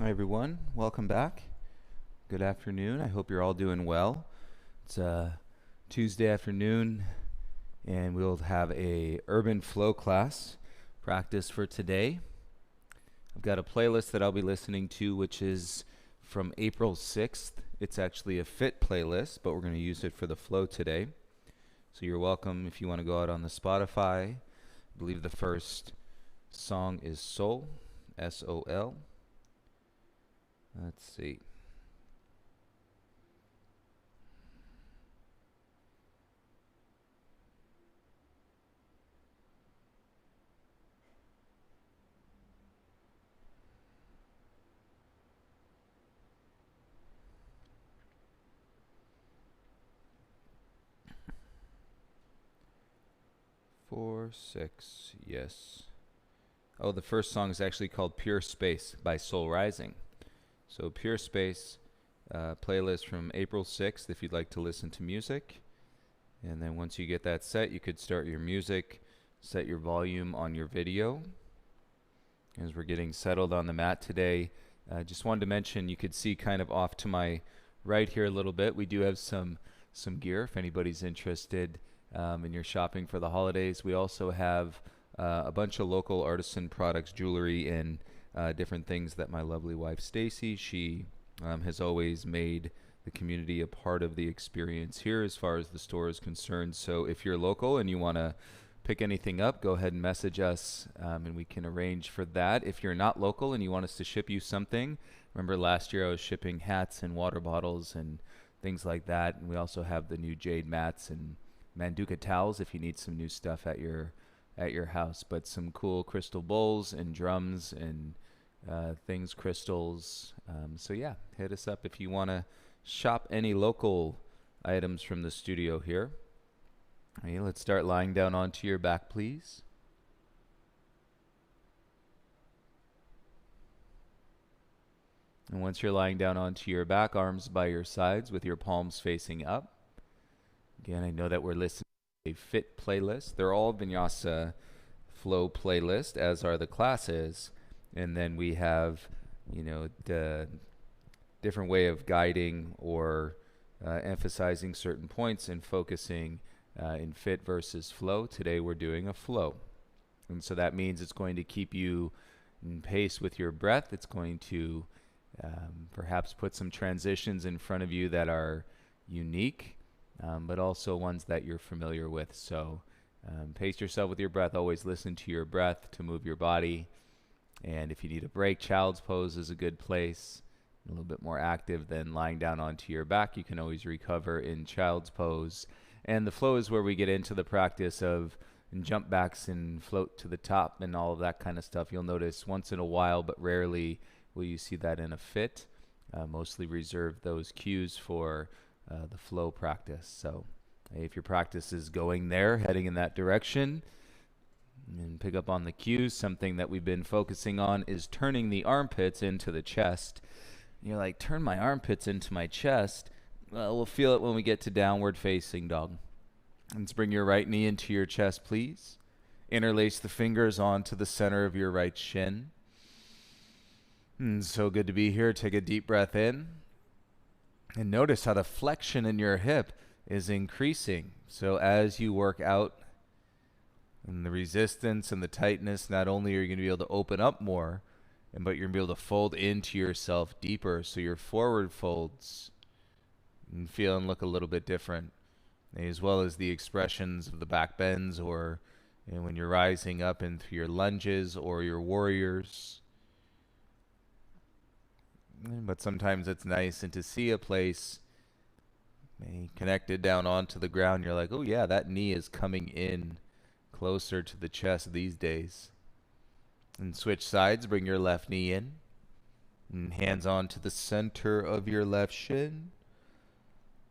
Hi everyone, welcome back. Good afternoon. I hope you're all doing well. It's Tuesday afternoon, and we'll have a urban flow class practice for today. I've got a playlist that I'll be listening to, which is from April 6th. It's actually a fit playlist, but we're going to use it for the flow today. So you're welcome if you want to go out on the Spotify. I believe the first song is Soul, S-O-L. Let's see. 4, 6, yes. Oh, the first song is actually called Pure Space by Soul Rising. So, Pure Space playlist from April 6th if you'd like to listen to music. And then once you get that set, you could start your music, set your volume on your video. As we're getting settled on the mat today, just wanted to mention you could see kind of off to my right here a little bit. We do have some gear if anybody's interested and you're shopping for the holidays. We also have a bunch of local artisan products, jewelry, and different things that my lovely wife Stacy, she has always made the community a part of the experience here as far as the store is concerned. So if you're local and you want to pick anything up, go ahead and message us and we can arrange for that. If you're not local and you want us to ship you something, remember last year I was shipping hats and water bottles and things like that. And we also have the new jade mats and Manduka towels if you need some new stuff at your house. But some cool crystal bowls and drums and things, crystals. So yeah, hit us up if you want to shop any local items from the studio here. Okay, let's start lying down onto your back, please. And once you're lying down onto your back, arms by your sides with your palms facing up. Again, I know that we're listening to a fit playlist. They're all Vinyasa flow playlist, as are the classes. And then we have, the different way of guiding or emphasizing certain points and focusing in fit versus flow. Today we're doing a flow. And so that means it's going to keep you in pace with your breath. It's going to perhaps put some transitions in front of you that are unique, but also ones that you're familiar with. So pace yourself with your breath. Always listen to your breath to move your body. And if you need a break, child's pose is a good place. A little bit more active than lying down onto your back. You can always recover in child's pose. And the flow is where we get into the practice of jump backs and float to the top and all of that kind of stuff. You'll notice once in a while, but rarely will you see that in a fit. Mostly reserve those cues for the flow practice. So if your practice is going there, heading in that direction, and pick up on the cues. Something that we've been focusing on is turning the armpits into the chest. And you're like, turn my armpits into my chest? Well, we'll feel it when we get to downward facing dog. Let's bring your right knee into your chest, please. Interlace the fingers onto the center of your right shin. So good to be here. Take a deep breath in. And notice how the flexion in your hip is increasing. So as you work out and the resistance and the tightness, not only are you going to be able to open up more, but you're going to be able to fold into yourself deeper. So your forward folds and feel and look a little bit different, as well as the expressions of the back bends or when you're rising up into your lunges or your warriors. But sometimes it's nice and to see a place connected down onto the ground. You're like, oh yeah, that knee is coming in closer to the chest these days. And switch sides, bring your left knee in. And hands on to the center of your left shin.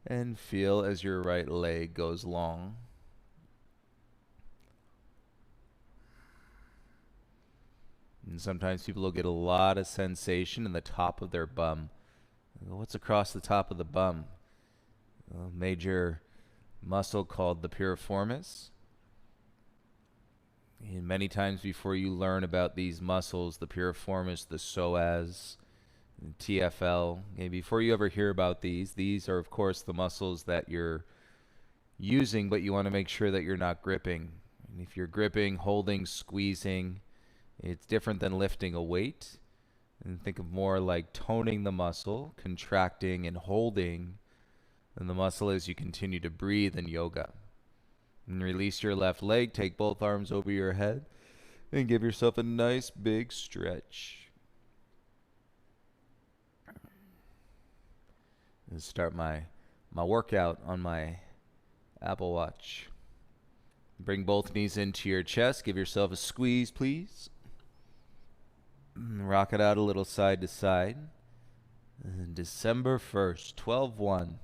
And feel as your right leg goes long. And sometimes people will get a lot of sensation in the top of their bum. What's across the top of the bum? A major muscle called the piriformis. And many times before you learn about these muscles, the piriformis, the psoas, TFL. Okay, before you ever hear about these are, of course, the muscles that you're using, but you want to make sure that you're not gripping. And if you're gripping, holding, squeezing, it's different than lifting a weight. And think of more like toning the muscle, contracting and holding, and the muscle as you continue to breathe in yoga. And release your left leg, take both arms over your head, and give yourself a nice big stretch. And start my workout on my Apple Watch. Bring both knees into your chest. Give yourself a squeeze, please. Rock it out a little side to side. December 1st, 12/1,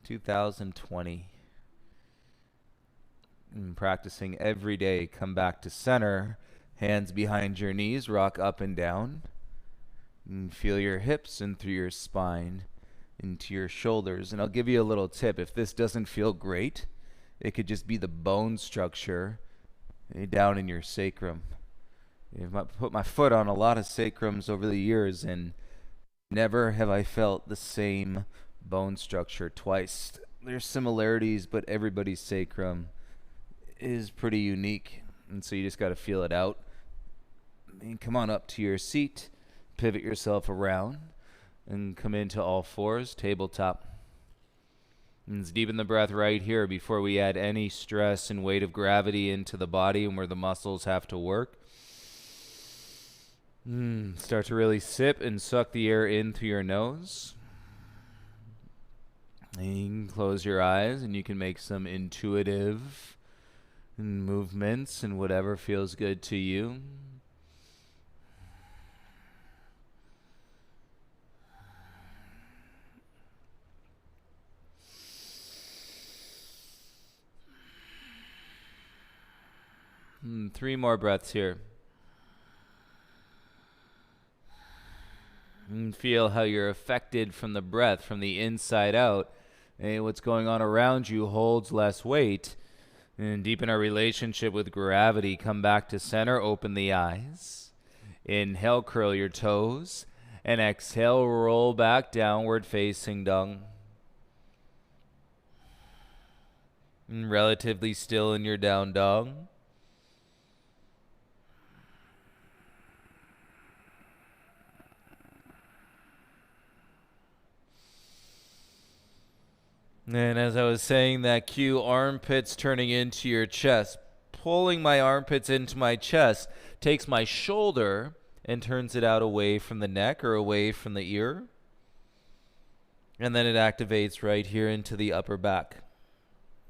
2020. Practicing every day. Come back to center. Hands behind your knees. Rock up and down. And feel your hips in through your spine into your shoulders. And I'll give you a little tip. If this doesn't feel great, it could just be the bone structure down in your sacrum. I've put my foot on a lot of sacrums over the years, and never have I felt the same bone structure twice. There's similarities, but everybody's sacrum is pretty unique, and so you just got to feel it out. And come on up to your seat, pivot yourself around, and come into all fours, tabletop. And deepen the breath right here before we add any stress and weight of gravity into the body and where the muscles have to work. Start to really sip and suck the air in through your nose. And you can close your eyes and you can make some intuitive movements and whatever feels good to you. Three more breaths here. And feel how you're affected from the breath, from the inside out. And what's going on around you holds less weight. And deepen our relationship with gravity. Come back to center, open the eyes. Inhale, curl your toes. And exhale, roll back, downward facing dog. And relatively still in your down dog. And as I was saying that cue, armpits turning into your chest. Pulling my armpits into my chest takes my shoulder and turns it out away from the neck or away from the ear. And then it activates right here into the upper back.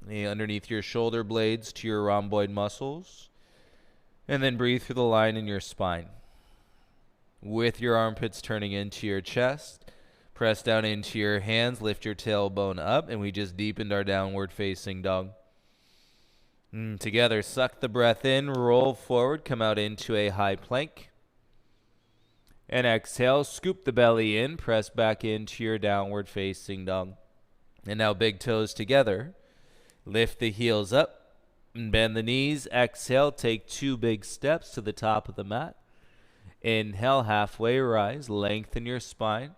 Underneath your shoulder blades to your rhomboid muscles. And then breathe through the line in your spine. With your armpits turning into your chest. Press down into your hands, lift your tailbone up, and we just deepened our downward facing dog. Together, suck the breath in, roll forward, come out into a high plank. And exhale, scoop the belly in, press back into your downward facing dog. And now big toes together. Lift the heels up and bend the knees. Exhale, take 2 big steps to the top of the mat. Inhale, halfway rise, lengthen your spine.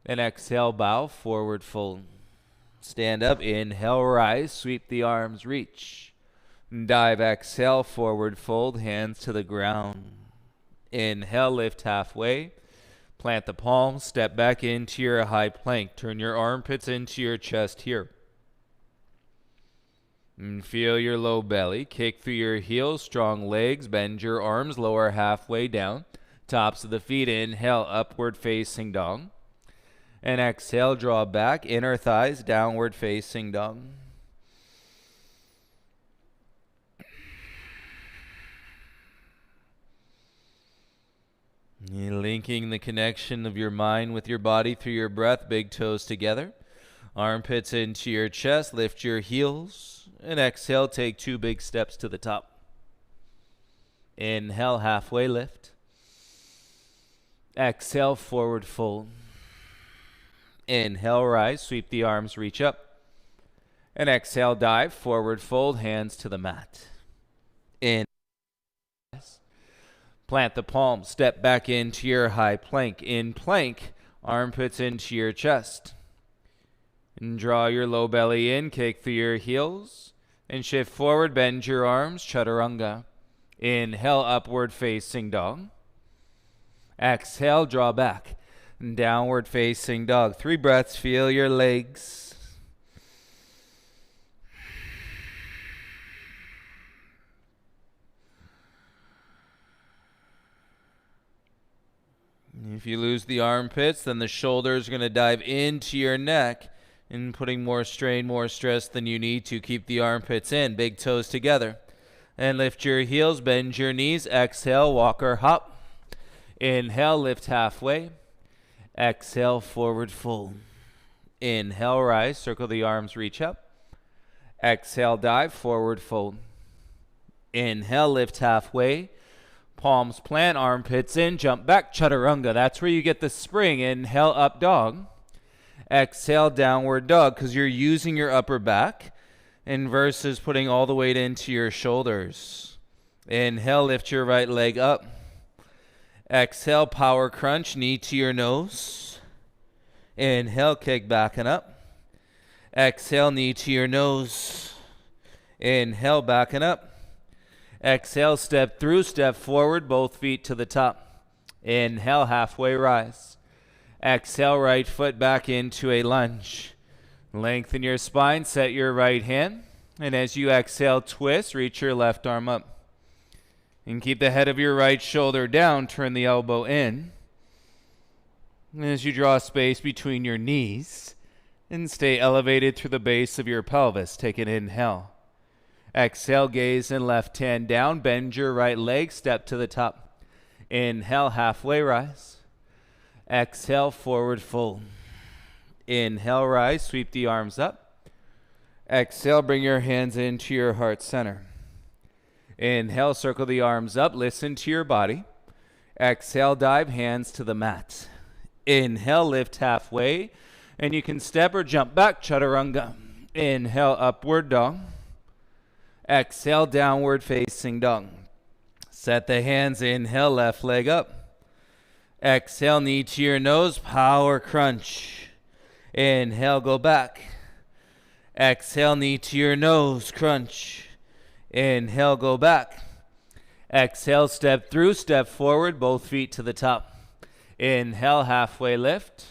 And exhale, bow, forward fold. Stand up, inhale, rise, sweep the arms, reach. Dive, exhale, forward fold, hands to the ground. Inhale, lift halfway. Plant the palms, step back into your high plank. Turn your armpits into your chest here. And feel your low belly. Kick through your heels, strong legs. Bend your arms, lower halfway down. Tops of the feet, inhale, upward facing dog. And exhale, draw back, inner thighs, downward facing dog. You're linking the connection of your mind with your body through your breath, big toes together. Armpits into your chest, lift your heels. And exhale, take 2 big steps to the top. Inhale, halfway lift. Exhale, forward fold. Inhale, rise, sweep the arms, reach up. And exhale, dive, forward fold, hands to the mat. Inhale, Plant the palms, step back into your high plank. In plank, armpits into your chest. And draw your low belly in, kick through your heels. And shift forward, bend your arms, chaturanga. Inhale, upward facing dog. Exhale, draw back. Downward facing dog. 3 breaths, feel your legs. If you lose the armpits, then the shoulders are going to dive into your neck and putting more strain, more stress than you need to. Keep the armpits in, big toes together. And lift your heels, bend your knees. Exhale, walk or hop. Inhale, lift halfway. Exhale, forward fold. Inhale, rise, circle the arms, reach up. Exhale, dive, forward fold. Inhale, lift halfway. Palms plant, armpits in, jump back, chaturanga. That's where you get the spring. Inhale, up dog. Exhale, downward dog, because you're using your upper back and versus putting all the weight into your shoulders. Inhale, lift your right leg up. Exhale, power crunch, knee to your nose. Inhale, kick back and up. Exhale, knee to your nose. Inhale, back and up. Exhale, step through, step forward, both feet to the top. Inhale, halfway rise. Exhale, right foot back into a lunge. Lengthen your spine, set your right hand. And as you exhale, twist, reach your left arm up. And keep the head of your right shoulder down, turn the elbow in. And as you draw space between your knees, and stay elevated through the base of your pelvis, take an inhale. Exhale, gaze and left hand down. Bend your right leg, step to the top. Inhale, halfway rise. Exhale, forward fold. Inhale, rise, sweep the arms up. Exhale, bring your hands into your heart center. Inhale, circle the arms up, listen to your body. Exhale, dive, hands to the mat. Inhale, lift halfway, and you can step or jump back, chaturanga. Inhale, upward dog. Exhale, downward facing dog. Set the hands, inhale, left leg up. Exhale, knee to your nose, power crunch. Inhale, go back. Exhale, knee to your nose, crunch. Inhale, go back. Exhale, step through, step forward, both feet to the top. Inhale, halfway lift.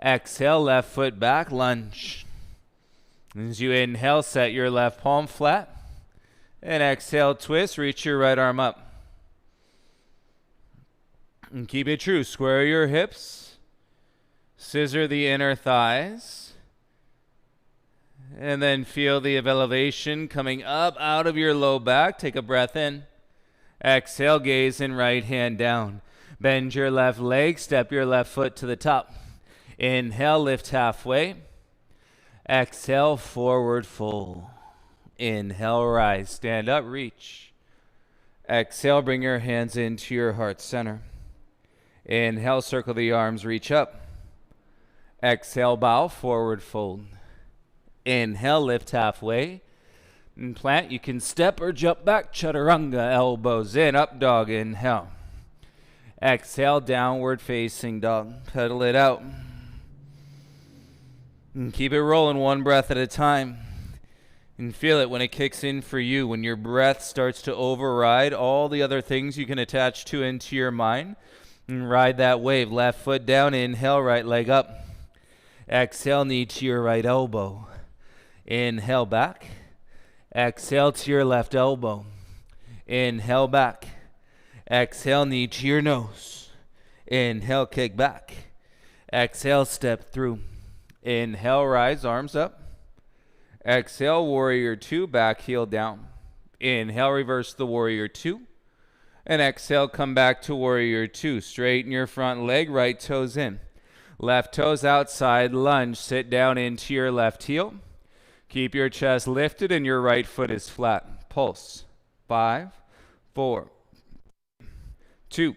Exhale, left foot back, lunge. As you inhale, set your left palm flat. And exhale, twist, reach your right arm up. And keep it true, square your hips. Scissor the inner thighs. And then feel the elevation coming up out of your low back. Take a breath in. Exhale, gaze and right hand down. Bend your left leg, step your left foot to the top. Inhale, lift halfway. Exhale, forward fold. Inhale, rise, stand up, reach. Exhale, bring your hands into your heart center. Inhale, circle the arms, reach up. Exhale, bow, forward fold. Inhale, lift halfway. And plant, you can step or jump back, chaturanga, elbows in, up dog, inhale. Exhale, downward facing dog. Pedal it out. And keep it rolling one breath at a time. And feel it when it kicks in for you, when your breath starts to override all the other things you can attach to into your mind. And ride that wave. Left foot down, inhale, right leg up. Exhale, knee to your right elbow. Inhale, back. Exhale to your left elbow. Inhale, back. Exhale, knee to your nose. Inhale, kick back. Exhale, step through. Inhale, rise, arms up. Exhale, warrior two, back heel down. Inhale, reverse the warrior two. And exhale, come back to warrior two. Straighten your front leg, right toes in. Left toes outside, lunge, sit down into your left heel. Keep your chest lifted and your right foot is flat. Pulse. 5, 4, 2,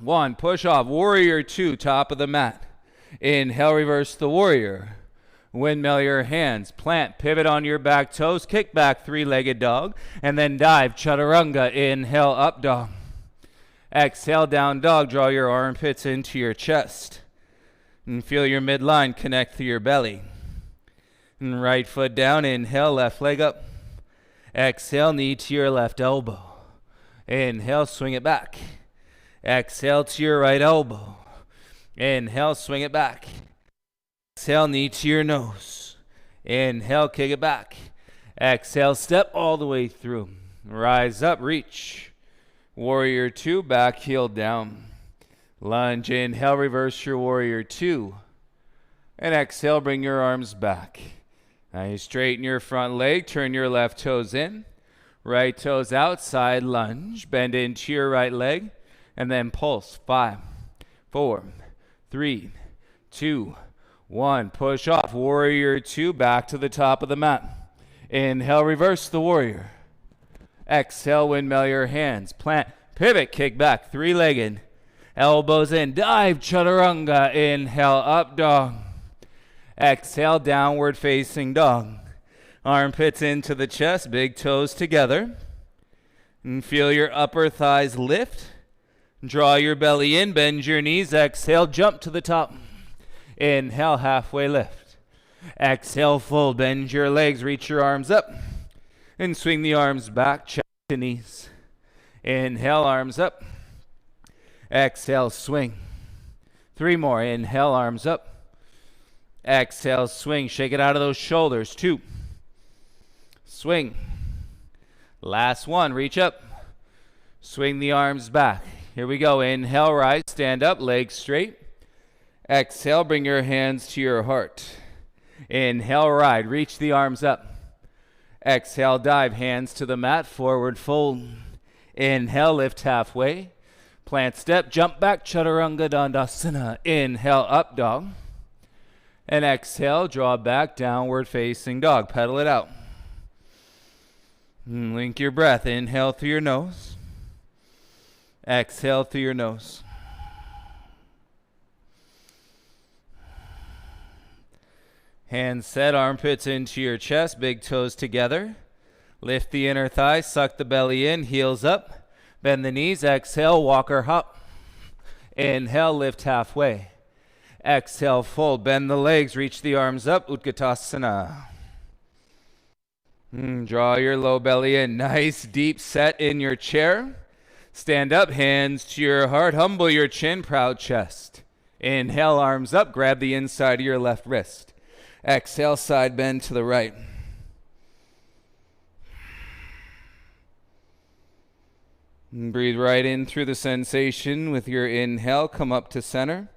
1. Push off. Warrior two, top of the mat. Inhale, reverse the warrior. Windmill your hands. Plant, pivot on your back toes. Kick back, three-legged dog. And then dive, chaturanga. Inhale, up dog. Exhale, down dog. Draw your armpits into your chest. And feel your midline connect through your belly. And right foot down. Inhale, left leg up. Exhale, knee to your left elbow. Inhale, swing it back. Exhale to your right elbow. Inhale, swing it back. Exhale, knee to your nose. Inhale, kick it back. Exhale, step all the way through. Rise up, reach. Warrior 2, back heel down. Lunge, inhale, reverse your warrior 2. And exhale, bring your arms back. Now you straighten your front leg, turn your left toes in. Right toes outside, lunge, bend into your right leg, and then pulse. 5, 4, 3, 2, 1. Push off. Warrior 2, back to the top of the mat. Inhale, reverse the warrior. Exhale, windmill your hands. Plant, pivot, kick back, three-legged. Elbows in, dive, chaturanga. Inhale, up dog. Exhale, downward facing dog. Armpits into the chest, big toes together. And feel your upper thighs lift. Draw your belly in, bend your knees. Exhale, jump to the top. Inhale, halfway lift. Exhale, fold, bend your legs, reach your arms up. And swing the arms back, chest to knees. Inhale, arms up. Exhale, swing. 3 more. Inhale, arms up. Exhale, swing. Shake it out of those shoulders. 2. Swing. Last 1. Reach up. Swing the arms back. Here we go. Inhale, rise, stand up, legs straight. Exhale, bring your hands to your heart. Inhale, ride, reach the arms up. Exhale, dive, hands to the mat, forward fold. Inhale, lift halfway. Plant step, jump back, chaturanga dandasana. Inhale, up dog. And exhale, draw back, downward facing dog. Pedal it out. And link your breath. Inhale through your nose. Exhale through your nose. Hands set, armpits into your chest, big toes together. Lift the inner thighs, suck the belly in, heels up. Bend the knees, exhale, walk or hop. Inhale, lift halfway. Exhale, fold, bend the legs, reach the arms up, Utkatasana. Draw your low belly in, nice deep set in your chair. Stand up, hands to your heart, humble your chin, proud chest. Inhale, arms up, grab the inside of your left wrist. Exhale, side bend to the right. And breathe right in through the sensation with your inhale. Come up to center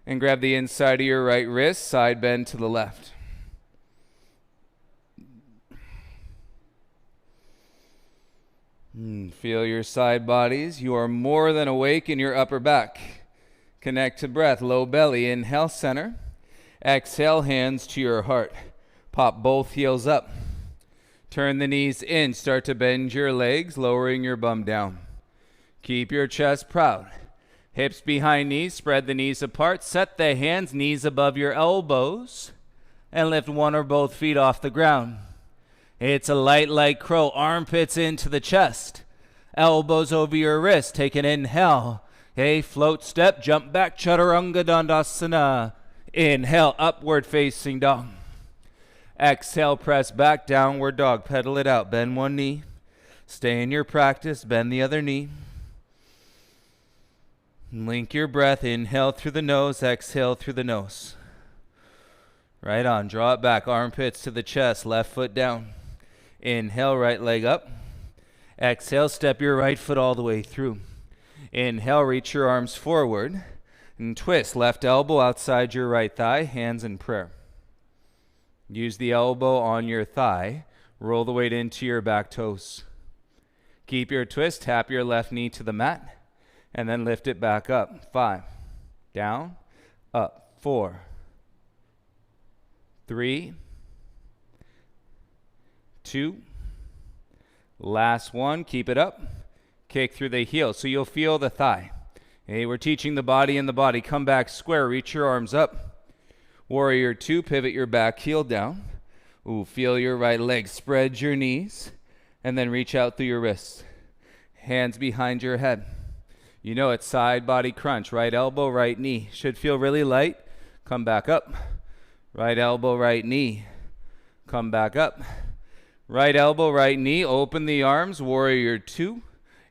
and grab the inside of your right wrist, side bend to the left. Feel your side bodies. You are more than awake in your upper back. Connect to breath, low belly, inhale, center. Exhale, hands to your heart. Pop both heels up. Turn the knees in. Start to bend your legs, lowering your bum down. Keep your chest proud. Hips behind knees. Spread the knees apart. Set the hands, knees above your elbows. And lift one or both feet off the ground. It's a light crow. Armpits into the chest. Elbows over your wrist. Take an inhale. Okay, float step. Jump back. Chaturanga Dandasana. Inhale, upward facing dog. Exhale, press back, downward dog. Pedal it out. Bend one knee. Stay in your practice. Bend the other knee. Link your breath. Inhale through the nose. Exhale through the nose. Right on. Draw it back. Armpits to the chest. Left foot down. Inhale, right leg up. Exhale, step your right foot all the way through. Inhale, reach your arms forward. And twist, left elbow outside your right thigh, hands in prayer. Use the elbow on your thigh. Roll the weight into your back toes. Keep your twist, tap your left knee to the mat, and then lift it back up. 5, down, up, 4, 3, 2, last one, keep it up. Kick through the heel, so you'll feel the thigh. Okay, we're teaching the body in the body. Come back square, reach your arms up. Warrior 2, pivot your back heel down. Feel your right leg, spread your knees, and then reach out through your wrists. Hands behind your head. You know it, side body crunch. Right elbow, right knee. Should feel really light. Come back up. Right elbow, right knee. Come back up. Right elbow, right knee. Open the arms, warrior two.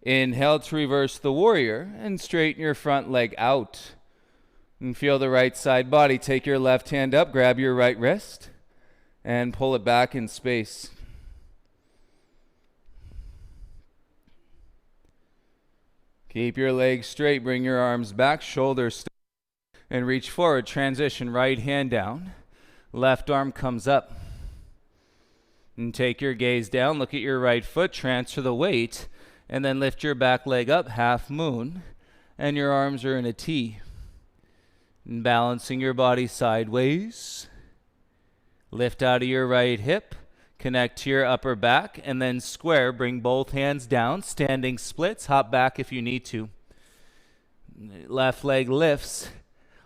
Inhale to reverse the warrior and straighten your front leg out. And feel the right side body. Take your left hand up, grab your right wrist, and pull it back in space. Keep your legs straight, bring your arms back, shoulders and reach forward. Transition, right hand down, left arm comes up. And take your gaze down, look at your right foot, transfer the weight, and then lift your back leg up, half moon, and your arms are in a T. And balancing your body sideways. Lift out of your right hip, connect to your upper back, and then square. Bring both hands down, standing splits, hop back if you need to. Left leg lifts,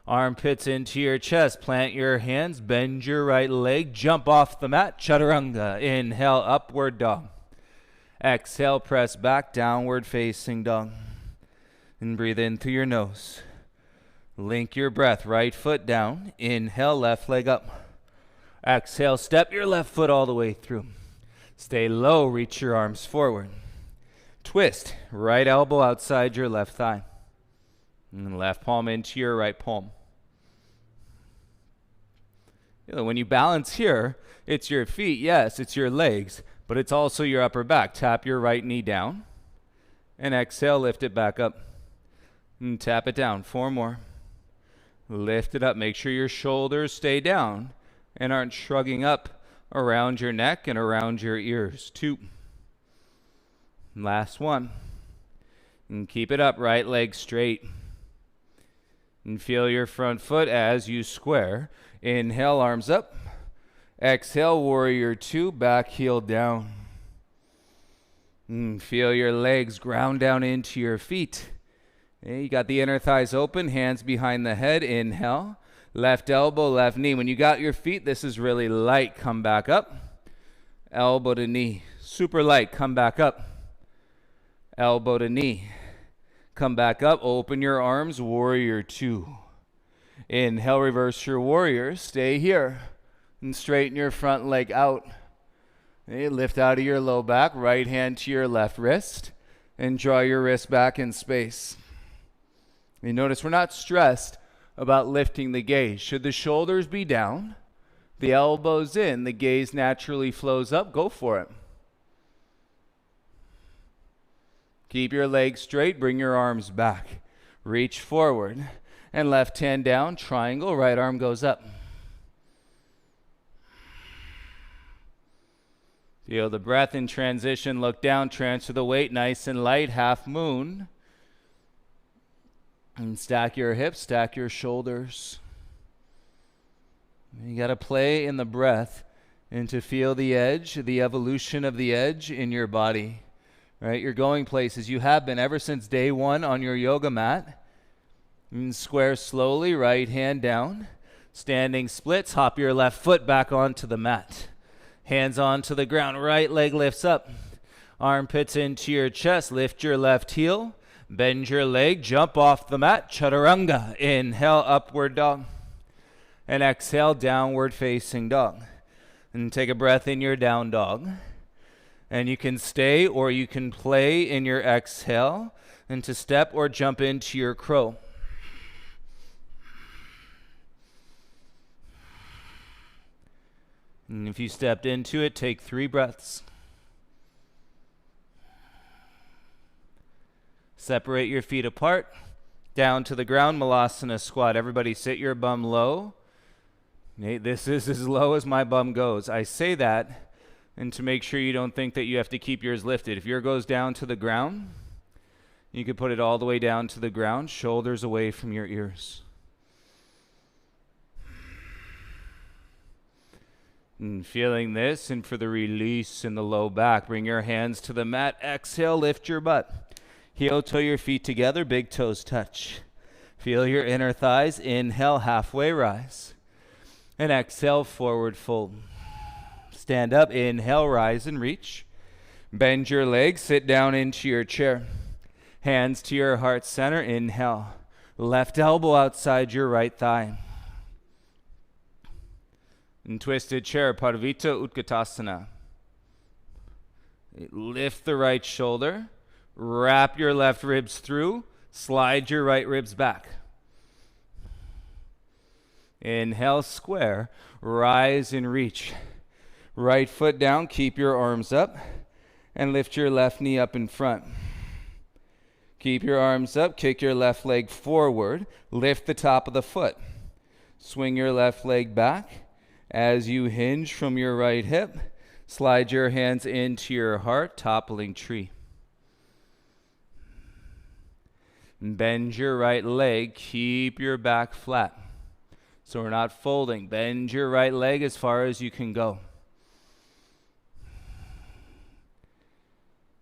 armpits into your chest, plant your hands, bend your right leg, jump off the mat, chaturanga. Inhale, upward dog. Exhale, press back, downward facing dog. And breathe in through your nose. Link your breath, right foot down. Inhale, left leg up. Exhale, step your left foot all the way through. Stay low, reach your arms forward. Twist, right elbow outside your left thigh. And left palm into your right palm. When you balance here, it's your feet, yes, it's your legs, but it's also your upper back. Tap your right knee down. And exhale, lift it back up. And tap it down, 4 more. Lift it up, make sure your shoulders stay down and aren't shrugging up around your neck and around your ears. 2. Last 1. And keep it up, right leg straight. And feel your front foot as you square. Inhale, arms up. Exhale, warrior 2, back heel down. And feel your legs ground down into your feet. Okay, you got the inner thighs open, hands behind the head. Inhale. Left elbow, left knee. When you got your feet, this is really light. Come back up. Elbow to knee. Super light. Come back up. Elbow to knee. Come back up. Open your arms. Warrior 2. Inhale, reverse your warrior. Stay here. And straighten your front leg out. Okay, lift out of your low back. Right hand to your left wrist. And draw your wrist back in space. You notice we're not stressed about lifting the gaze. Should the shoulders be down, the elbows in, the gaze naturally flows up, go for it. Keep your legs straight, bring your arms back. Reach forward, and left hand down, triangle, right arm goes up. Feel the breath in transition, look down, transfer the weight, nice and light, half moon. And stack your hips, stack your shoulders. You got to play in the breath and to feel the edge, the evolution of the edge in your body. Right? You're going places. You have been ever since day 1 on your yoga mat. And square slowly, right hand down. Standing splits, hop your left foot back onto the mat. Hands onto the ground, right leg lifts up. Armpits into your chest, lift your left heel. Bend your leg, jump off the mat, chaturanga. Inhale, upward dog. And exhale, downward facing dog. And take a breath in your down dog. And you can stay or you can play in your exhale and to step or jump into your crow. And if you stepped into it, take 3 breaths. Separate your feet apart, down to the ground, Malasana squat. Everybody sit your bum low. This is as low as my bum goes. I say that and to make sure you don't think that you have to keep yours lifted. If yours goes down to the ground, you can put it all the way down to the ground, shoulders away from your ears. And feeling this, and for the release in the low back, bring your hands to the mat. Exhale, lift your butt. Heel toe your feet together, big toes touch. Feel your inner thighs. Inhale, halfway rise. And exhale, forward fold. Stand up, inhale, rise and reach. Bend your legs, sit down into your chair. Hands to your heart center. Inhale. Left elbow outside your right thigh. In twisted chair, Parivrtta Utkatasana. Lift the right shoulder. Wrap your left ribs through. Slide your right ribs back. Inhale, square. Rise and reach. Right foot down. Keep your arms up. And lift your left knee up in front. Keep your arms up. Kick your left leg forward. Lift the top of the foot. Swing your left leg back. As you hinge from your right hip, slide your hands into your heart, toppling tree. Bend your right leg, keep your back flat. So we're not folding. Bend your right leg as far as you can go.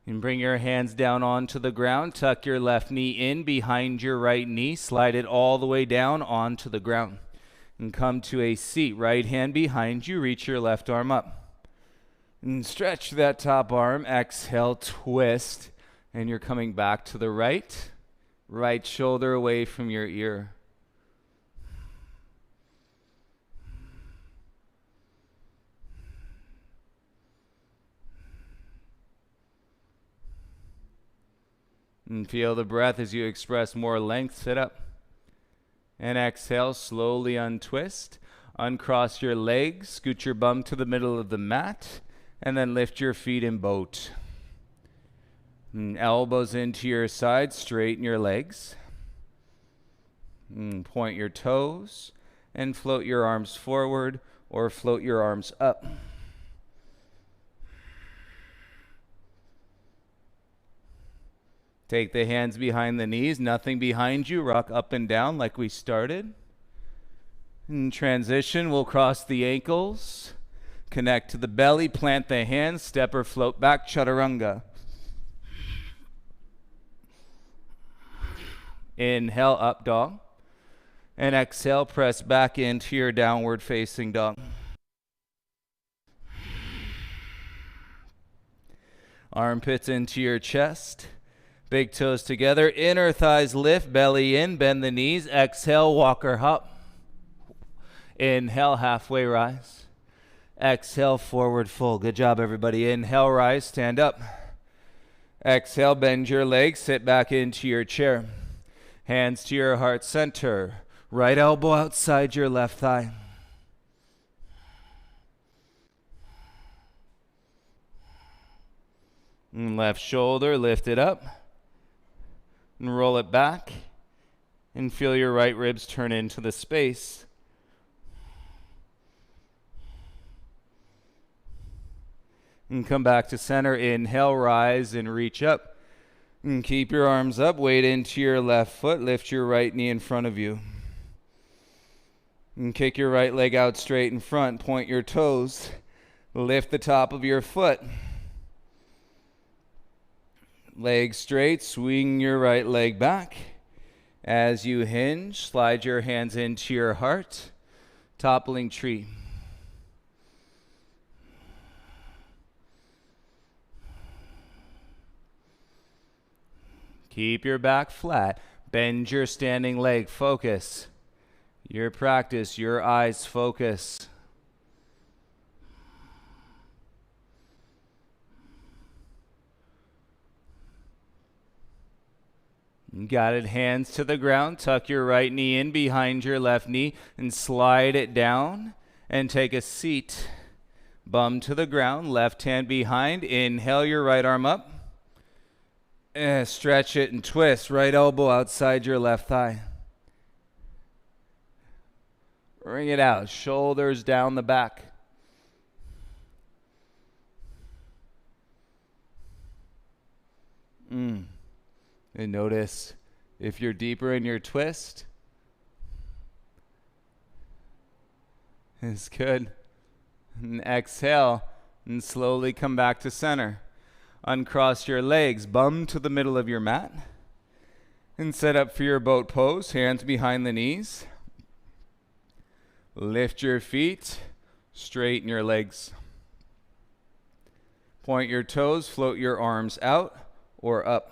And bring your hands down onto the ground. Tuck your left knee in behind your right knee. Slide it all the way down onto the ground. And come to a seat. Right hand behind you. Reach your left arm up. And stretch that top arm. Exhale, twist. And you're coming back to the right. Right shoulder away from your ear. And feel the breath as you express more length. Sit up. And exhale, slowly untwist. Uncross your legs, scoot your bum to the middle of the mat, and then lift your feet in boat. And elbows into your sides, straighten your legs. And point your toes, and float your arms forward, or float your arms up. Take the hands behind the knees, nothing behind you. Rock up and down like we started. In transition, we'll cross the ankles, connect to the belly, plant the hands, step or float back, chaturanga. Inhale, up dog. And exhale, press back into your downward facing dog. Armpits into your chest. Big toes together, inner thighs lift, belly in, bend the knees. Exhale, walker hop. Inhale, halfway rise. Exhale, forward fold. Good job, everybody. Inhale, rise, stand up. Exhale, bend your legs, sit back into your chair. Hands to your heart center. Right elbow outside your left thigh. And left shoulder lifted up. And roll it back. And feel your right ribs turn into the space. And come back to center. Inhale, rise and reach up. And keep your arms up. Weight into your left foot. Lift your right knee in front of you. And kick your right leg out straight in front. Point your toes. Lift the top of your foot. Leg straight. Swing your right leg back. As you hinge, slide your hands into your heart. Toppling tree. Keep your back flat. Bend your standing leg. Focus. Your practice, your eyes focus. Got it. Hands to the ground. Tuck your right knee in behind your left knee and slide it down and take a seat. Bum to the ground. Left hand behind. Inhale your right arm up. Stretch it and twist. Right elbow outside your left thigh. Bring it out. Shoulders down the back. And notice if you're deeper in your twist. It's good. And exhale and slowly come back to center. Uncross your legs, bum to the middle of your mat. And set up for your boat pose, hands behind the knees. Lift your feet, straighten your legs. Point your toes, float your arms out or up.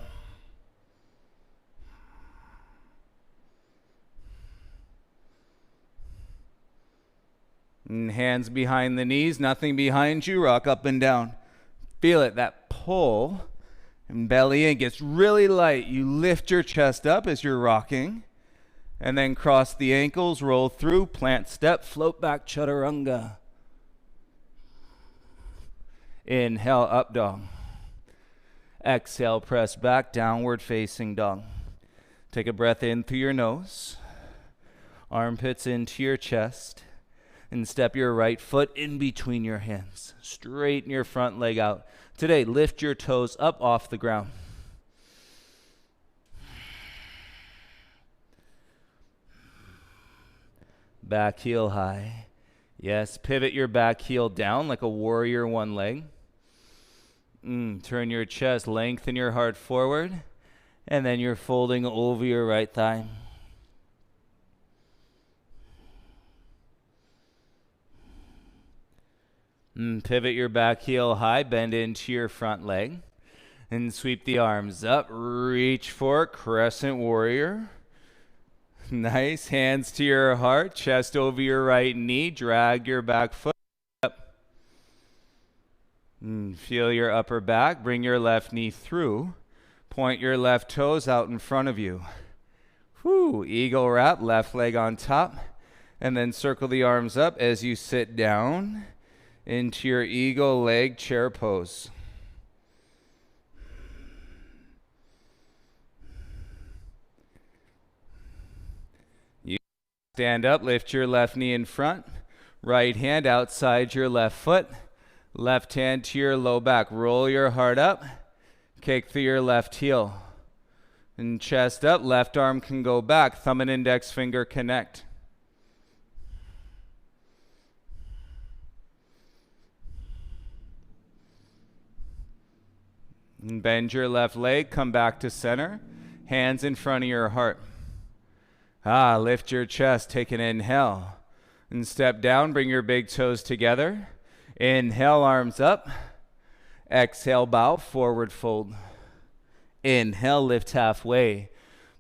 And hands behind the knees, nothing behind you, rock up and down. Feel it, that pull, and belly in, gets really light. You lift your chest up as you're rocking, and then cross the ankles, roll through, plant step, float back, chaturanga. Inhale, up dog. Exhale, press back, downward facing dog. Take a breath in through your nose, armpits into your chest, and step your right foot in between your hands. Straighten your front leg out. Today, lift your toes up off the ground. Back heel high. Yes, pivot your back heel down like a warrior one leg. Turn your chest, lengthen your heart forward, and then you're folding over your right thigh. Pivot your back heel high, bend into your front leg, and sweep the arms up. Reach for crescent warrior. Nice. Hands to your heart, chest over your right knee. Drag your back foot up. Feel your upper back. Bring your left knee through. Point your left toes out in front of you. Eagle wrap, left leg on top. And then circle the arms up as you sit down into your eagle leg chair pose. You stand up, lift your left knee in front, right hand outside your left foot, left hand to your low back. Roll your heart up, kick through your left heel. And chest up, left arm can go back, thumb and index finger connect. And bend your left leg, come back to center, hands in front of your heart. Lift your chest, take an inhale. And step down, bring your big toes together. Inhale, arms up. Exhale, bow, forward fold. Inhale, lift halfway.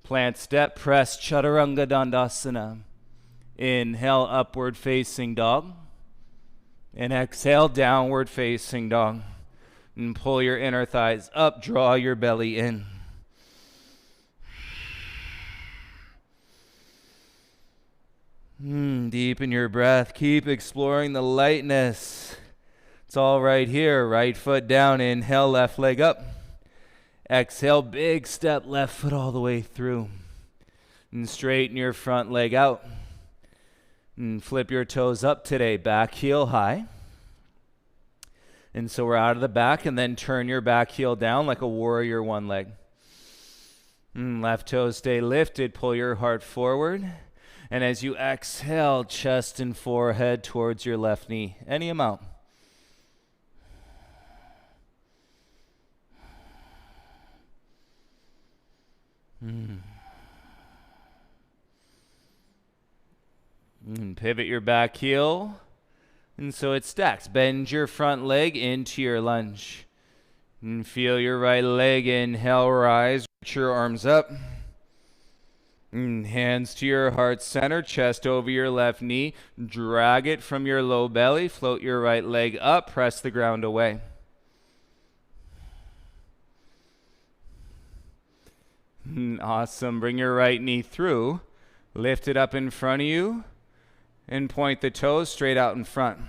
Plant step, press, chaturanga dandasana. Inhale, upward facing dog. And exhale, downward facing dog. And pull your inner thighs up, draw your belly in. Deepen your breath, keep exploring the lightness. It's all right here, right foot down, inhale, left leg up. Exhale, big step, left foot all the way through. And straighten your front leg out. And flip your toes up today, back heel high. And so we're out of the back, and then turn your back heel down like a warrior one leg. Left toes stay lifted, pull your heart forward. And as you exhale, chest and forehead towards your left knee, any amount. Pivot your back heel. And so it stacks. Bend your front leg into your lunge. And feel your right leg. Inhale, rise. Reach your arms up. And hands to your heart center. Chest over your left knee. Drag it from your low belly. Float your right leg up. Press the ground away. Awesome. Bring your right knee through. Lift it up in front of you. And point the toes straight out in front.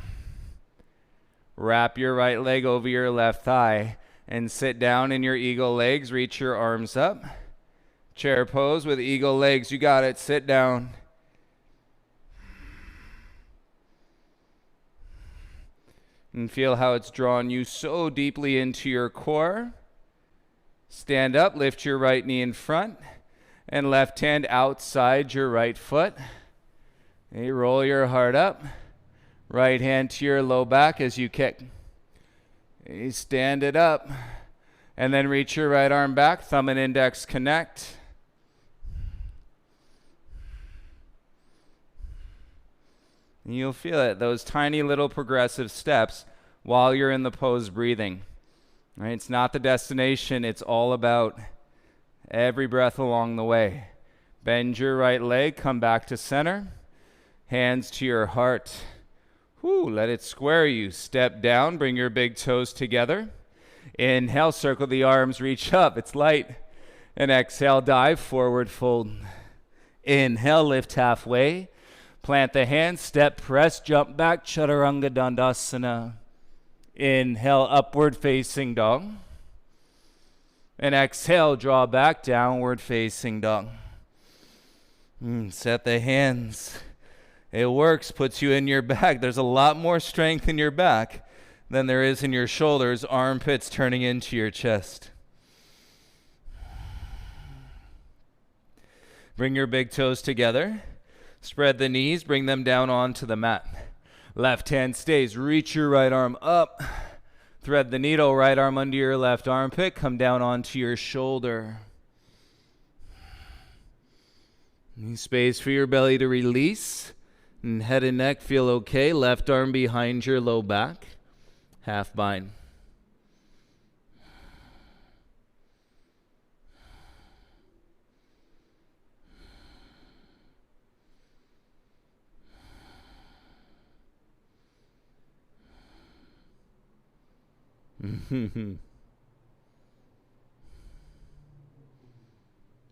Wrap your right leg over your left thigh and sit down in your eagle legs. Reach your arms up. Chair pose with eagle legs. You got it. Sit down. And feel how it's drawn you so deeply into your core. Stand up. Lift your right knee in front and left hand outside your right foot. You roll your heart up, right hand to your low back as you kick. You stand it up, and then reach your right arm back, thumb and index connect. And you'll feel it, those tiny little progressive steps while you're in the pose breathing. Right? It's not the destination, it's all about every breath along the way. Bend your right leg, come back to center. Hands to your heart. Whew, let it square you. Step down, bring your big toes together. Inhale, circle the arms, reach up. It's light. And exhale, dive, forward fold. Inhale, lift halfway. Plant the hands, step, press, jump back, Chaturanga Dandasana. Inhale, upward facing dog. And exhale, draw back, downward facing dog. Set the hands. It works, puts you in your back. There's a lot more strength in your back than there is in your shoulders, armpits turning into your chest. Bring your big toes together. Spread the knees, bring them down onto the mat. Left hand stays, reach your right arm up. Thread the needle, right arm under your left armpit, come down onto your shoulder. Need space for your belly to release. And head and neck feel okay. Left arm behind your low back. Half bind.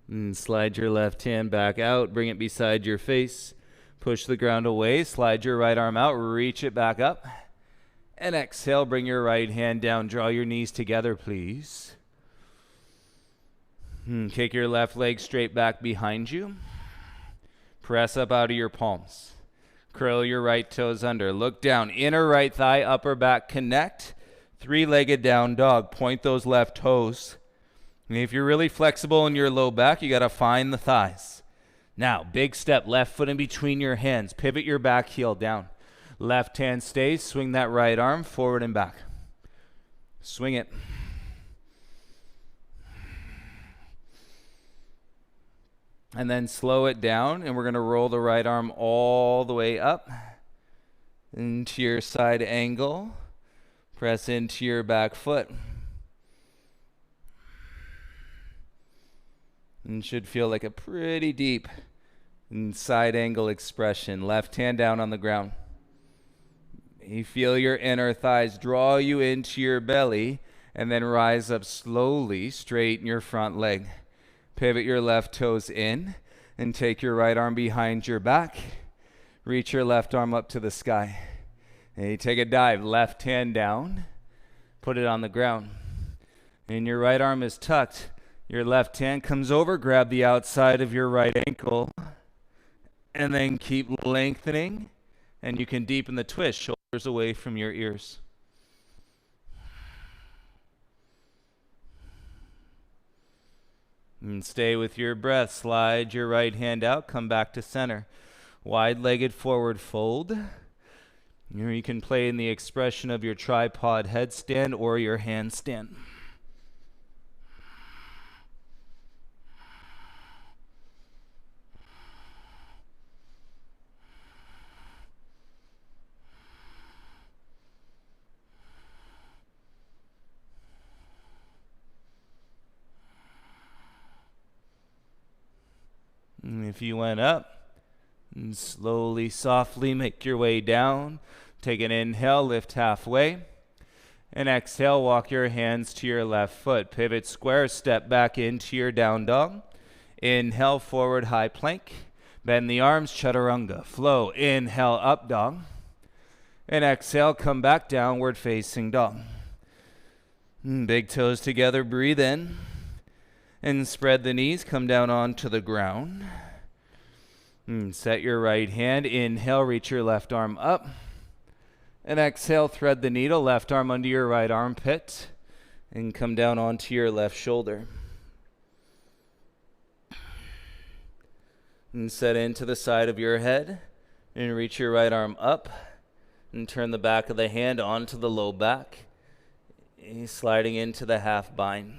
And slide your left hand back out, bring it beside your face, push the ground away, slide your right arm out, reach it back up, and exhale, bring your right hand down, draw your knees together, please. Kick your left leg straight back behind you, press up out of your palms, curl your right toes under, look down, inner right thigh, upper back connect, three-legged down dog, point those left toes. And if you're really flexible in your low back, you got to find the thighs. Now, big step, left foot in between your hands. Pivot your back heel down. Left hand stays, swing that right arm forward and back. Swing it. And then slow it down, and we're going to roll the right arm all the way up into your side angle. Press into your back foot. And should feel like a pretty deep side angle expression. Left hand down on the ground. You feel your inner thighs draw you into your belly and then rise up slowly, straighten your front leg. Pivot your left toes in and take your right arm behind your back. Reach your left arm up to the sky. And you take a dive, left hand down, put it on the ground. And your right arm is tucked. Your left hand comes over, grab the outside of your right ankle, and then keep lengthening, and you can deepen the twist, shoulders away from your ears. And stay with your breath. Slide your right hand out, come back to center. Wide-legged forward fold. Here you can play in the expression of your tripod headstand or your handstand. And if you went up, and slowly, softly make your way down. Take an inhale, lift halfway. And exhale, walk your hands to your left foot. Pivot square, step back into your down dog. Inhale, forward high plank. Bend the arms, chaturanga. Flow, inhale, up dog. And exhale, come back, downward facing dog. Big toes together, breathe in. And spread the knees, come down onto the ground. Set your right hand, inhale, reach your left arm up. And exhale, thread the needle, left arm under your right armpit. And come down onto your left shoulder. And set into the side of your head. And reach your right arm up. And turn the back of the hand onto the low back. Sliding into the half bind.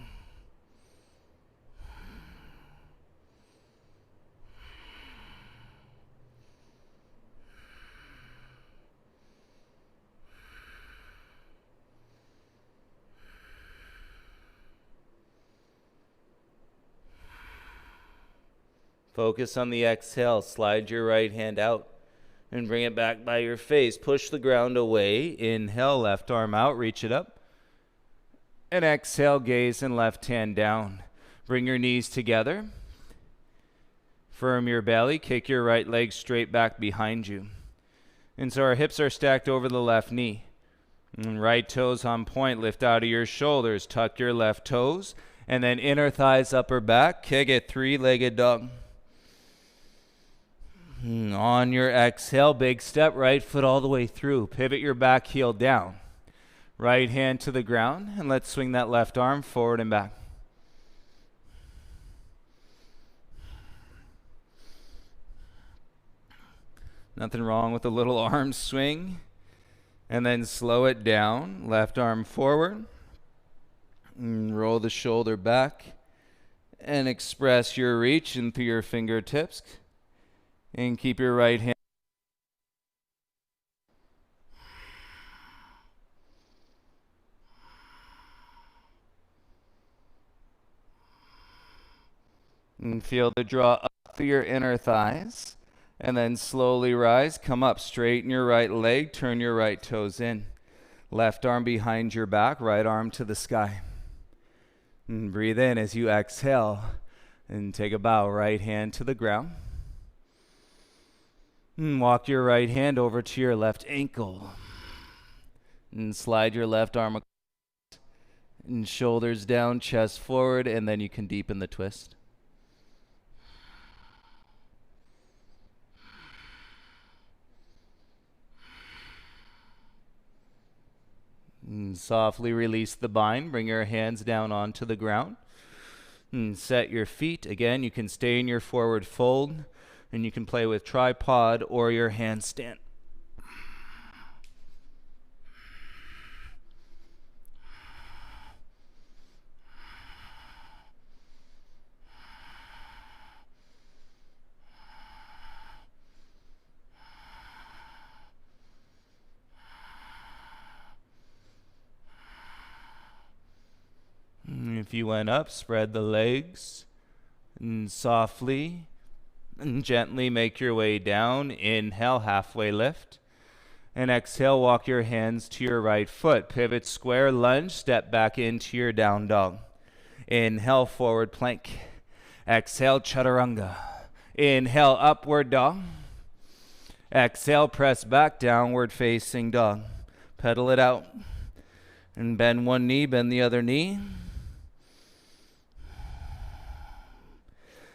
Focus on the exhale. Slide your right hand out. And bring it back by your face. Push the ground away. Inhale, left arm out, reach it up. And exhale, gaze and left hand down. Bring your knees together. Firm your belly. Kick your right leg straight back behind you. And so our hips are stacked over the left knee. And right toes on point. Lift out of your shoulders. Tuck your left toes. And then inner thighs, upper back. Kick it, three-legged dog. On your exhale, big step, right foot all the way through. Pivot your back heel down. Right hand to the ground, and let's swing that left arm forward and back. Nothing wrong with a little arm swing. And then slow it down. Left arm forward. And roll the shoulder back. And express your reach in through your fingertips. And keep your right hand. And feel the draw up through your inner thighs. And then slowly rise. Come up, straighten your right leg. Turn your right toes in. Left arm behind your back. Right arm to the sky. And breathe in as you exhale. And take a bow. Right hand to the ground. And walk your right hand over to your left ankle. And slide your left arm across. And shoulders down, chest forward. And then you can deepen the twist. And softly release the bind. Bring your hands down onto the ground. And set your feet. Again, you can stay in your forward fold. And you can play with tripod or your handstand. If you went up, spread the legs and softly and gently make your way down. Inhale, halfway lift. And exhale, walk your hands to your right foot. Pivot square, lunge, step back into your down dog. Inhale, forward plank. Exhale, chaturanga. Inhale, upward dog. Exhale, press back, downward facing dog. Pedal it out. And bend one knee, bend the other knee.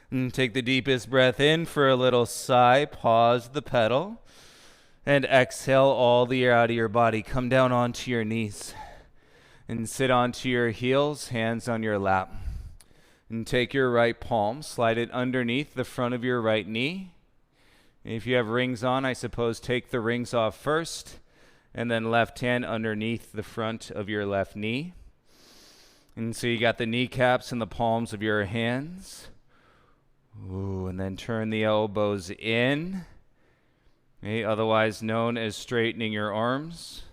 And take the deepest breath in for a little sigh. Pause the pedal. And exhale all the air out of your body. Come down onto your knees. And sit onto your heels, hands on your lap. And take your right palm, slide it underneath the front of your right knee. If you have rings on, I suppose take the rings off first. And then left hand underneath the front of your left knee. And so you got the kneecaps in the palms of your hands. Ooh, and then turn the elbows in, okay, otherwise known as straightening your arms.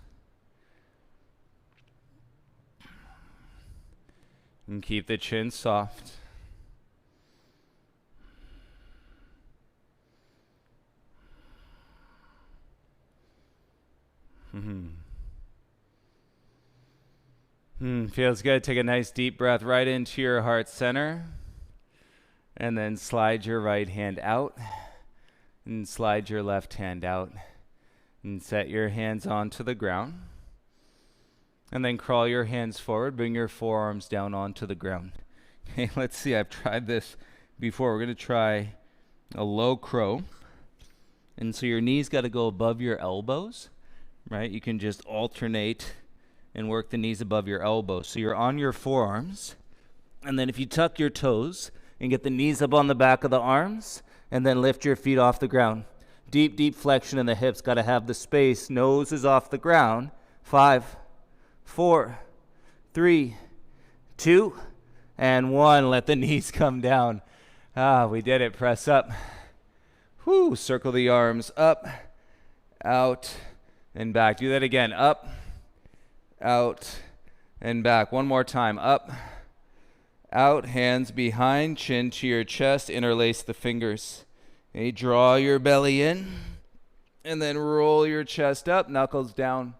And keep the chin soft. Feels good. Take a nice deep breath right into your heart center. And then slide your right hand out. And slide your left hand out. And set your hands onto the ground. And then crawl your hands forward. Bring your forearms down onto the ground. Okay, let's see. I've tried this before. We're going to try a low crow. And so your knees got to go above your elbows, right? You can just alternate and work the knees above your elbows. So you're on your forearms. And then if you tuck your toes and get the knees up on the back of the arms, and then lift your feet off the ground. Deep, deep flexion in the hips. Got to have the space. Nose is off the ground. 5, 4, 3, 2, and 1. Let the knees come down. We did it. Press up. Whoo, circle the arms up, out, and back. Do that again. Up, out, and back. One more time. Up, out, hands behind, chin to your chest, interlace the fingers. Okay, draw your belly in, And then roll your chest up, knuckles down.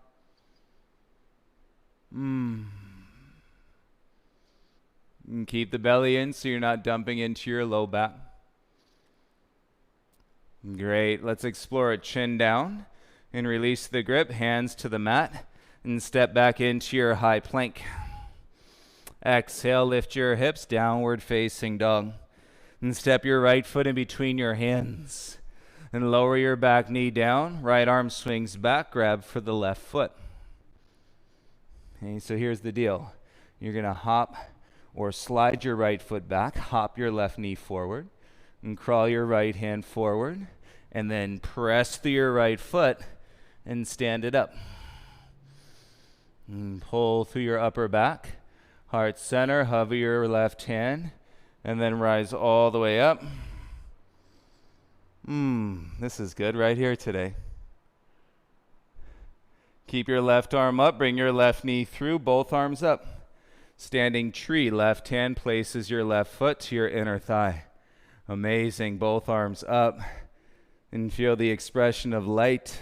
And keep the belly in so you're not dumping into your low back. Great. Let's explore a chin down and release the grip, hands to the mat, and step back into your high plank. Exhale, lift your hips, downward facing dog. And step your right foot in between your hands. And lower your back knee down. Right arm swings back, grab for the left foot. Okay, so here's the deal. You're going to hop or slide your right foot back, hop your left knee forward, and crawl your right hand forward, and then press through your right foot and stand it up. And pull through your upper back, heart center, hover your left hand, and then rise all the way up. This is good right here today. Keep your left arm up, bring your left knee through, both arms up. Standing tree, left hand places your left foot to your inner thigh. Amazing, both arms up. And feel the expression of light.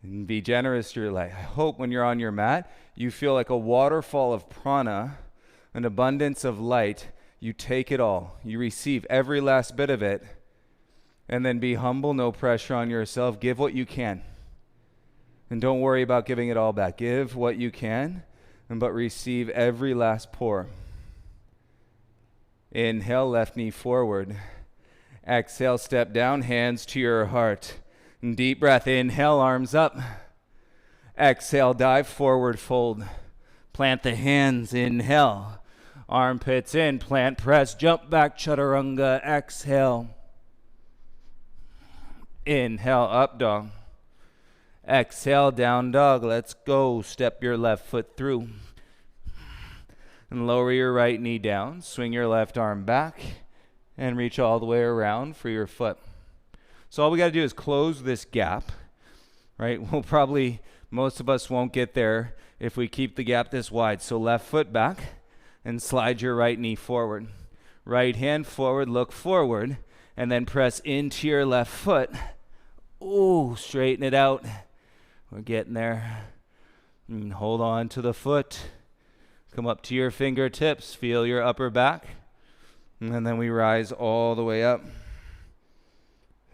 And be generous to your light. I hope when you're on your mat, you feel like a waterfall of prana, an abundance of light. You take it all. You receive every last bit of it. And then be humble, no pressure on yourself. Give what you can. And don't worry about giving it all back. Give what you can, but receive every last pour. Inhale, left knee forward. Exhale, step down, hands to your heart. And deep breath, inhale, arms up. Exhale, dive forward, fold. Plant the hands, inhale. Armpits in, plant, press, jump back, chaturanga, exhale. Inhale, up dog. Exhale, down dog. Let's go. Step your left foot through. And lower your right knee down. Swing your left arm back. And reach all the way around for your foot. So all we got to do is close this gap. Right? Most of us won't get there if we keep the gap this wide. So left foot back. And slide your right knee forward. Right hand forward. Look forward. And then press into your left foot. Ooh, straighten it out. We're getting there. And hold on to the foot. Come up to your fingertips. Feel your upper back. And then we rise all the way up.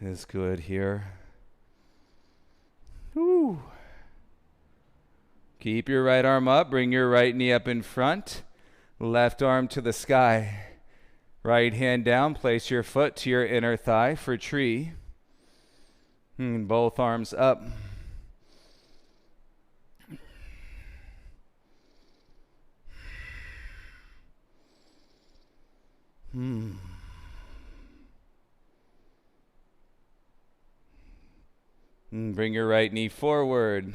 It's good here. Woo. Keep your right arm up. Bring your right knee up in front. Left arm to the sky. Right hand down. Place your foot to your inner thigh for tree. And both arms up. And bring your right knee forward.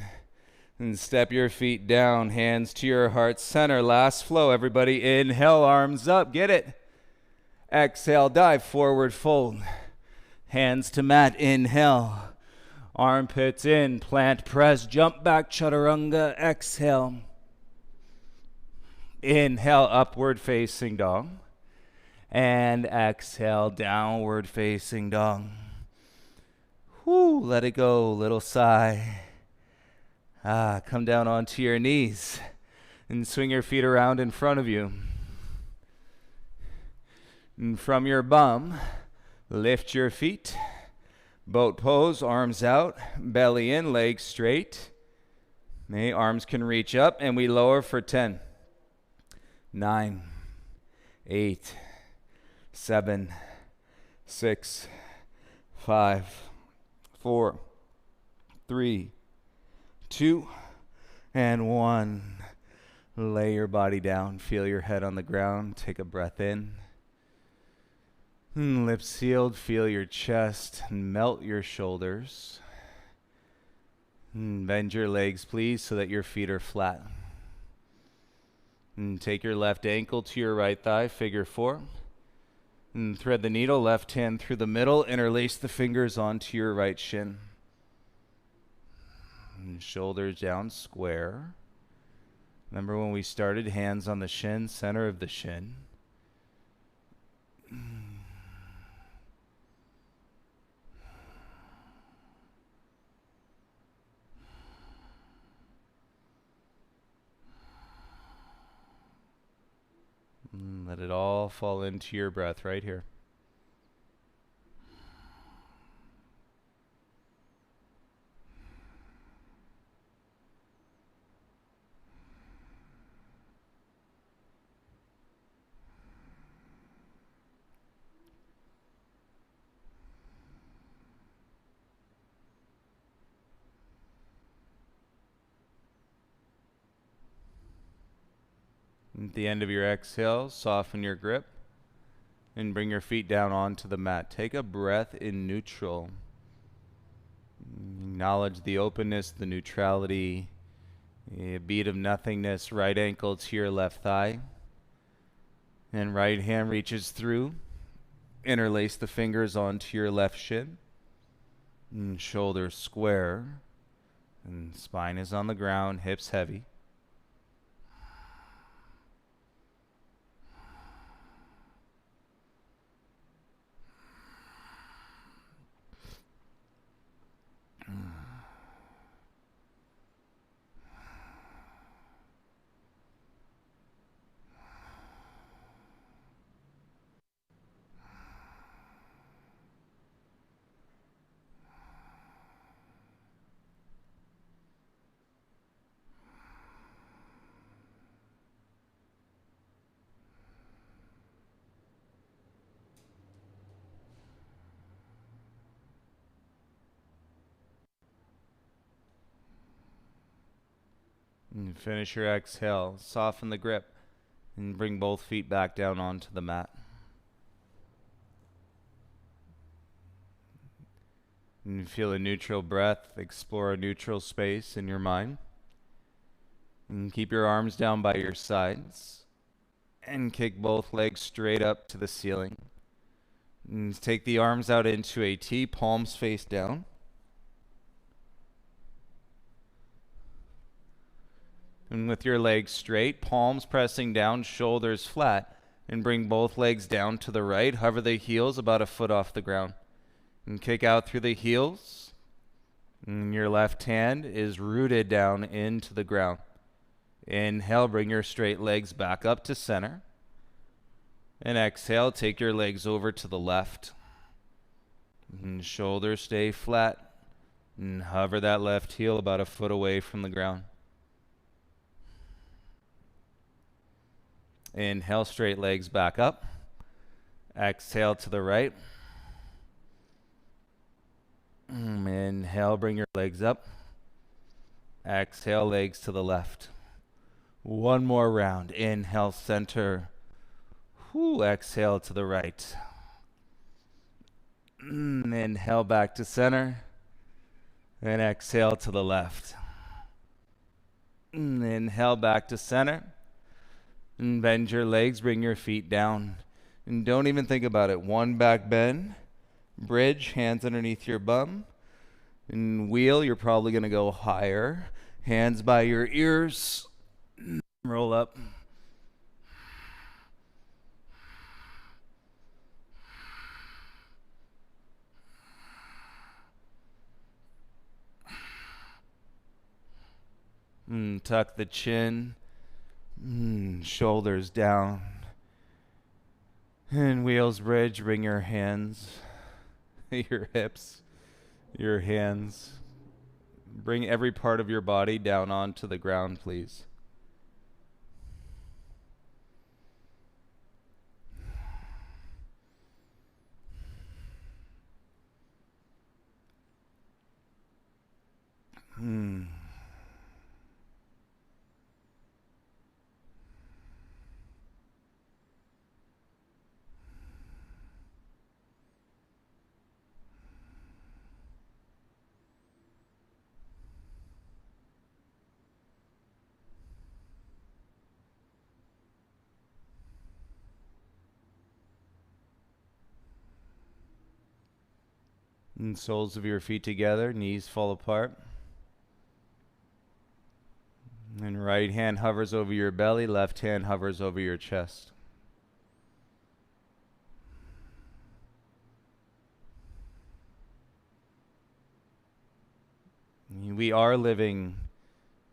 And step your feet down. Hands to your heart center. Last flow, everybody. Inhale, arms up. Get it. Exhale, dive forward, fold. Hands to mat. Inhale. Armpits in, plant, press, jump back, chaturanga, exhale. Inhale, upward facing dog. And exhale, downward facing dog. Whoo, let it go, little sigh. Come down onto your knees and swing your feet around in front of you. And from your bum, lift your feet. Boat pose, arms out, belly in, legs straight. Arms can reach up, and we lower for 10, 9, 8, 7, 6, 5, 4, 3, 2, and 1. Lay your body down, feel your head on the ground, take a breath in. Lips sealed, feel your chest, melt your shoulders. Bend your legs, please, so that your feet are flat. And take your left ankle to your right thigh, figure 4. And thread the needle, left hand through the middle, interlace the fingers onto your right shin. And shoulders down, square. Remember when we started, hands on the shin, center of the shin. Let it all fall into your breath right here. At the end of your exhale, soften your grip and bring your feet down onto the mat. Take a breath in neutral. Acknowledge the openness, the neutrality, a beat of nothingness, right ankle to your left thigh. And right hand reaches through. Interlace the fingers onto your left shin. And shoulders square. And spine is on the ground, hips heavy. And finish your exhale. Soften the grip and bring both feet back down onto the mat. And feel a neutral breath. Explore a neutral space in your mind. And keep your arms down by your sides. And kick both legs straight up to the ceiling. And take the arms out into a T, palms face down. And with your legs straight, palms pressing down, shoulders flat, and bring both legs down to the right. Hover the heels about a foot off the ground. And kick out through the heels. And your left hand is rooted down into the ground. Inhale, bring your straight legs back up to center. And exhale, take your legs over to the left. And shoulders stay flat. And hover that left heel about a foot away from the ground. Inhale, straight legs back up. Exhale to the right. Inhale, bring your legs up. Exhale, legs to the left. One more round. Inhale, center. Exhale to the right. Inhale back to center. And exhale to the left. Inhale back to center. And bend your legs, bring your feet down. And don't even think about it. One back bend. Bridge, hands underneath your bum. And wheel, you're probably going to go higher. Hands by your ears. Roll up. Tuck the chin. Shoulders down. And wheels bridge, bring your hands, your hips, your hands. Bring every part of your body down onto the ground, please. And soles of your feet together, knees fall apart. And right hand hovers over your belly, left hand hovers over your chest. We are living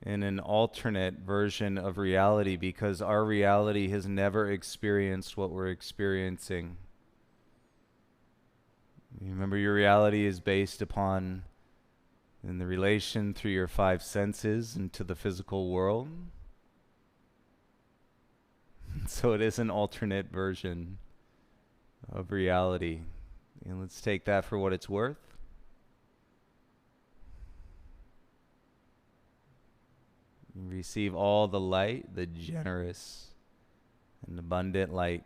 in an alternate version of reality because our reality has never experienced what we're experiencing. Remember, your reality is based upon in the relation through your five senses into the physical world. So it is an alternate version of reality. And let's take that for what it's worth. Receive all the light, the generous and abundant light.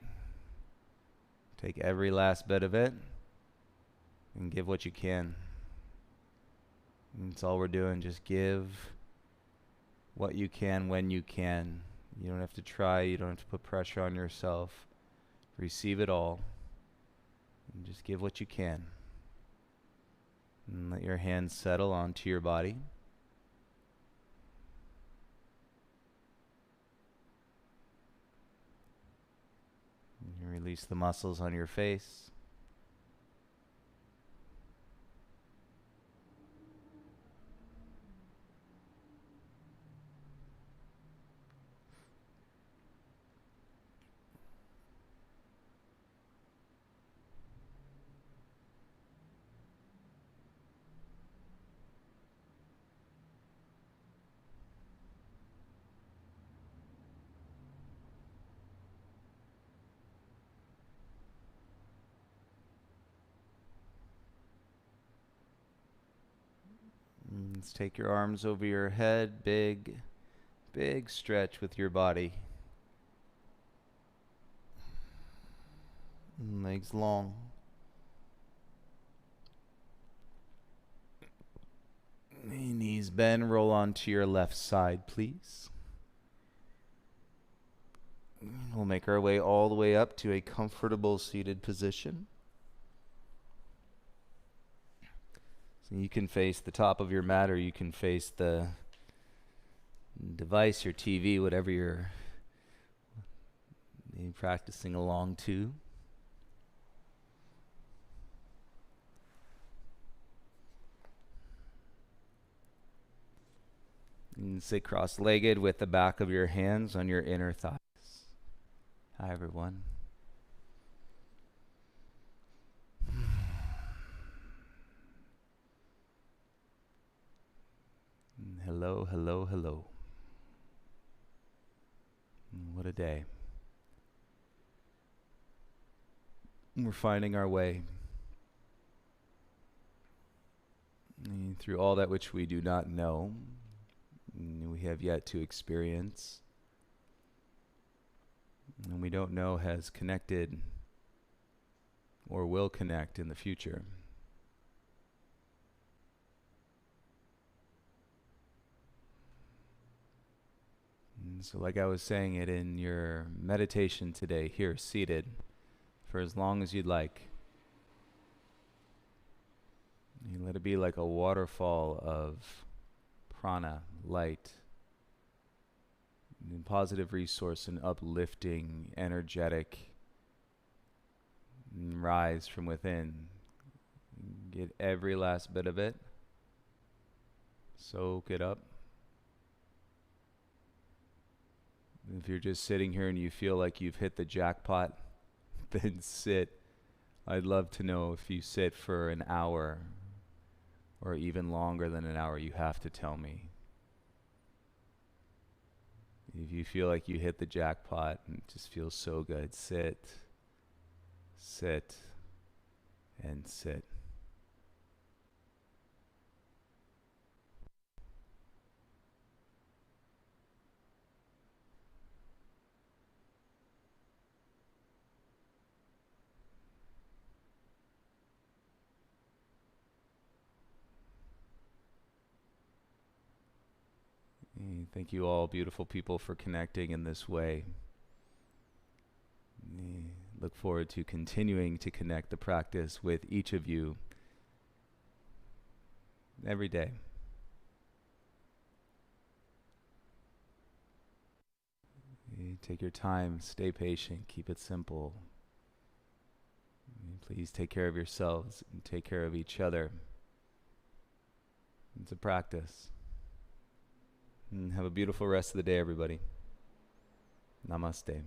Take every last bit of it and give what you can. And that's all we're doing. Just give what you can when you can. You don't have to try. You don't have to put pressure on yourself. Receive it all. And just give what you can. And let your hands settle onto your body. And release the muscles on your face. Let's take your arms over your head, big stretch with your body. Legs long. Knees bend, roll onto your left side, please. We'll make our way all the way up to a comfortable seated position. So you can face the top of your mat or you can face the device, your TV, whatever you're practicing along to. And sit cross-legged with the back of your hands on your inner thighs. Hi, everyone. Hello, hello, hello. What a day. We're finding our way through all that which we do not know, we have yet to experience, and we don't know has connected or will connect in the future. And so like I was saying it in your meditation today, here seated for as long as you'd like. You let it be like a waterfall of prana, light, and positive resource and uplifting, energetic, and rise from within. Get every last bit of it. Soak it up. If you're just sitting here and you feel like you've hit the jackpot, then sit. I'd love to know if you sit for an hour or even longer than an hour, you have to tell me. If you feel like you hit the jackpot and it just feels so good, sit, sit, and sit. Thank you all, beautiful people, for connecting in this way. Look forward to continuing to connect the practice with each of you every day. Take your time, stay patient, keep it simple. Please take care of yourselves and take care of each other. It's a practice. And have a beautiful rest of the day, everybody. Namaste.